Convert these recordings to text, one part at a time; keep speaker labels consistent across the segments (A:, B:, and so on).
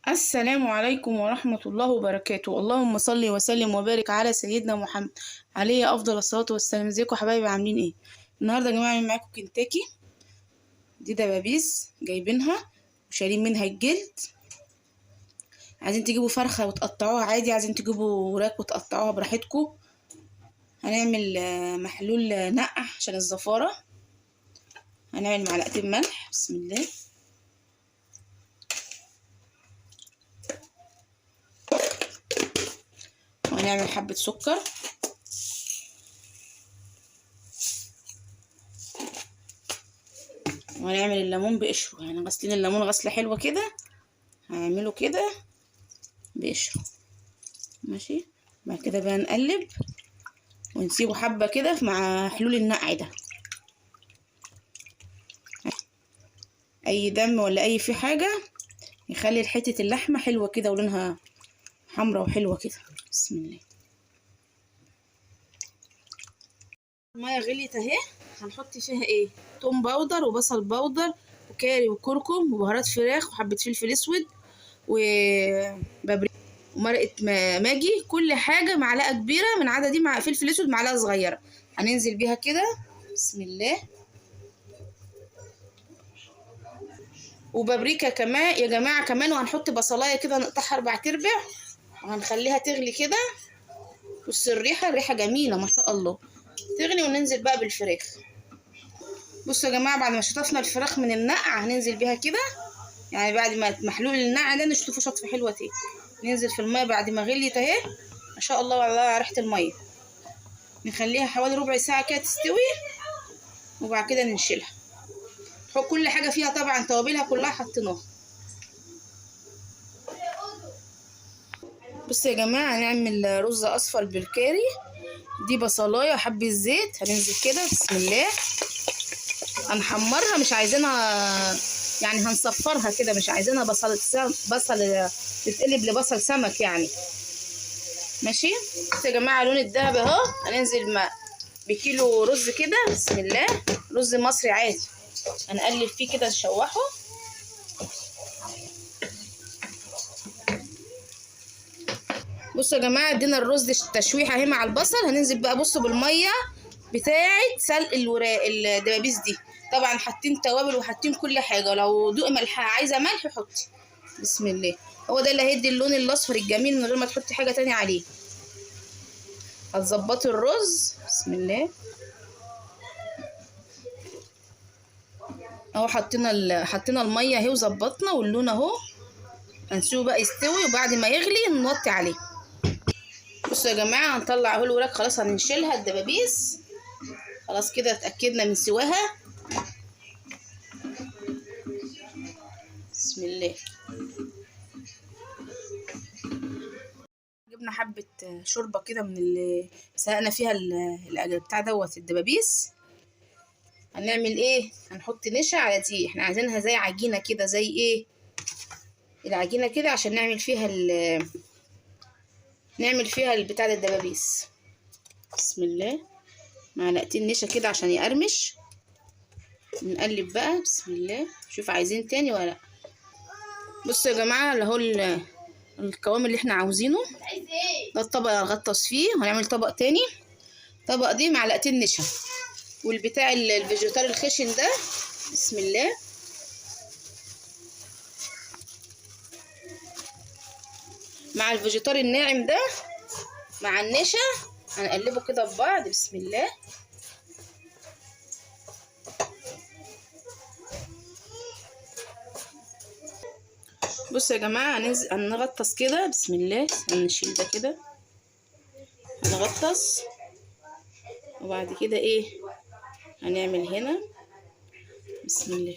A: السلام عليكم ورحمة الله وبركاته. اللهم صل وسلم وبارك على سيدنا محمد عليه أفضل الصلاة والسلام. ازيكم حبايبي، عاملين ايه؟ النهاردة يا جماعة عامل معاكم كنتاكي. دي دبابيس جايبينها وشايلين منها الجلد. عايزين تجيبوا فرخة وتقطعوها عادي، عايزين تجيبوا وراك وتقطعوها براحتكم. هنعمل محلول نقع عشان الزفارة. هنعمل معلقتين ملح، بسم الله. وهنعمل حبة سكر، وهنعمل الليمون بقشره، يعني غسلين الليمون غسلة حلوة كده، هنعمله كده بقشره، ماشي. بعد كده بقى نقلب ونسيبه حبة كده مع حلول النقع ده. اي دم ولا اي في حاجة يخلي حتة اللحمة حلوة كده ولونها حمرا وحلوة كده. بسم الله. المية غليت اهي، هنحط فيها ايه؟ توم باودر وبصل باودر وكاري وكركم وبهارات فراخ وحبة فلفل اسود وبابريكا ومرقة ماجي، كل حاجة معلقة كبيرة من عددي، مع فلفل اسود معلقة صغيرة هننزل بيها كده. بسم الله. وبابريكا كمان يا جماعة كمان، وهنحط بصلاية كده نقطعها 4/4 وهنخليها تغلي كده. بص الريحة جميلة ما شاء الله. تغلي وننزل بقى بالفراخ. بصوا يا جماعة، بعد ما شطفنا الفراخ من النقع هننزل بيها كده، يعني بعد ما محلول النقع ده نشطفه شطفة حلوة تاني. ننزل في المية بعد ما غليت اهي، ما شاء الله والله ريحة المية. نخليها حوالي ربع ساعة كده تستوي، وبعد كده ننشلها. كل حاجة فيها طبعا توابلها كلها حطيناها. بصوا يا جماعة، هنعمل رز اصفر بالكاري. دي بصلايه وحبه زيت، هننزل كده بسم الله. هنحمرها، مش عايزينها يعني هنصفرها كده، مش عايزينها بصل تتقلب لبصل سمك يعني، ماشي. بصوا يا جماعه اللون الذهبي اهو. هننزل بكيلو رز كده، بسم الله. رز مصري عادي، هنقلب فيه كده نشوحه. بصوا يا جماعه، ادينا الرز تشويحه اهي مع البصل. هننزل بقى بصوا بالميه بتاعه سلق الدبابيس دي. طبعا حاطين توابل وحاطين كل حاجه، لو دوق ملح عايزه ملح حطي. بسم الله. هو ده اللي هيدي اللون الاصفر الجميل من غير ما تحطي حاجه تانية عليه. هتظبطي الرز، بسم الله اهو. حطينا الميه اهي وظبطنا، واللون اهو. هنسيبه بقى يستوي، وبعد ما يغلي نوطي عليه. بصوا يا جماعه، هنطلع اهو الوراك خلاص، هننشلها الدبابيس خلاص كده، اتاكدنا من سواها. بسم الله. جبنا حبة شوربة كده من اللي سلقنا فيها بتاع دوت الدبابيس. هنعمل ايه؟ هنحط نشا على دي، احنا عايزينها زي عجينة كده، زي ايه العجينة كده، عشان نعمل فيها البتاع الدبابيس. بسم الله. معلقتين نشا كده عشان يقرمش. نقلب بقى، بسم الله. شوف عايزين تاني ولا لا. بصوا يا جماعة، اللي هو القوام اللي احنا عاوزينه ده الطبق اللي هنغطس فيه، وهنعمل طبق تاني. طبق دي معلقتين نشا، والبتاع الفيجيتار الخشن ده، بسم الله. مع الفيجيتار الناعم ده مع النشا هنقلبه كده في بعض، بسم الله. بصوا يا جماعه، هنغطس كده، بسم الله. هنشيل ده كده، هنغطس، وبعد كده ايه هنعمل هنا، بسم الله.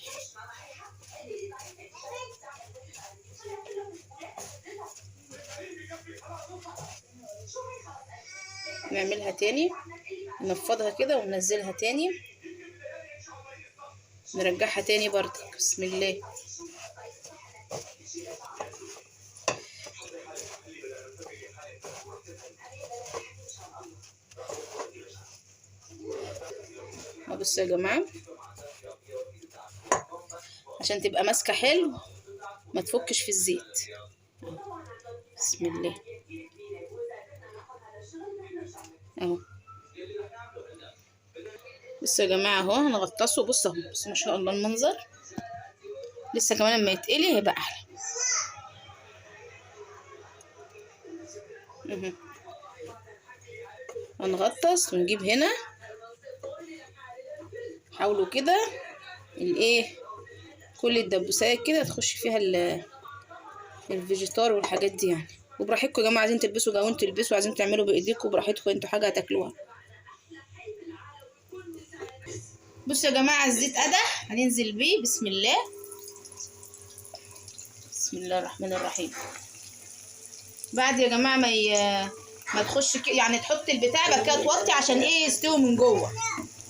A: نعملها تاني، ننفضها كده وننزلها تاني، نرجعها تاني برضك، بسم الله. بصوا يا جماعه، عشان تبقى ماسكه حلو ما تفكش في الزيت. بسم الله اهو. بصوا يا جماعه اهو هنغطسه. بصوا اهو، بصوا ما شاء الله المنظر. لسه كمان لما يتقلي هيبقى احلى. هنغطس ونجيب هنا. حاولوا كده الايه كل الدبوسات كده تخش فيها الفيجيتار والحاجات دي يعني. وبراحتكم يا جماعه، عايزين تلبسوا جوان تلبسوا، عايزين تعملوا بايديكم براحتكم، انتوا حاجه هتاكلوها. بصوا يا جماعه الزيت قدح، هننزل بيه. بسم الله، بسم الله الرحمن الرحيم. بعد يا جماعه ما تخش يعني تحط البتاع بقى كده توطي عشان ايه يستوي من جوه.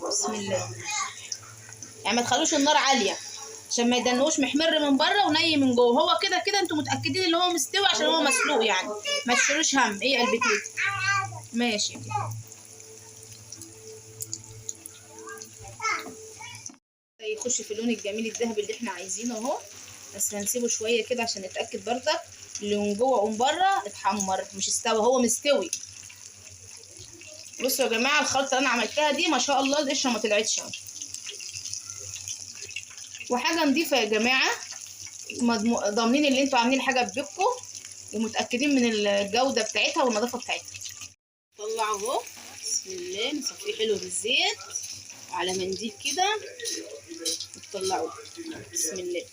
A: بسم الله. يعني ما تخلوش النار عاليه عشان ما يدنوش محمر من بره وني من جوه. هو كده كده انتوا متاكدين ان هو مستوي عشان هو مسلوق يعني. ما تشيلوش هم. ايه قلبتي ماشي. يخش في اللون الجميل الذهبي اللي احنا عايزينه اهو. بس هنسيبه شويه كده عشان نتاكد برضك اللي من جوه ومن بره اتحمر مش استوى. هو مستوي. بصوا يا جماعه الخلطه اللي انا عملتها دي ما شاء الله القشره ما طلعتش. وحاجه نضيفه يا جماعه، ضامنين اللي انتوا عاملين حاجه ببيتكم ومتاكدين من الجوده بتاعتها والنظافه بتاعتها. طلعوا اهو. بسم الله. نصفيه حلو بالزيت وعلى منديل كده وتطلعوه. بسم الله.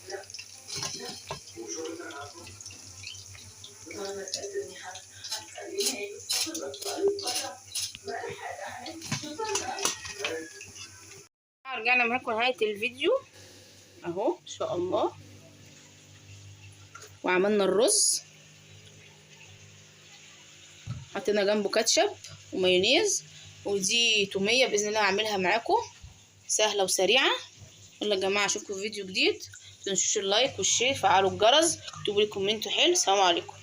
A: رجعنا معاكم نهايه الفيديو اهو ان شاء الله. وعملنا الرز، حطينا جنبه كاتشب ومايونيز، ودي توميه باذن الله هعملها معاكم سهله وسريعه. يلا يا جماعه اشوفكم في فيديو جديد. متنسوش اللايك والشير، فعلوا الجرس، اكتبوا لي كومنت حلو. السلام عليكم.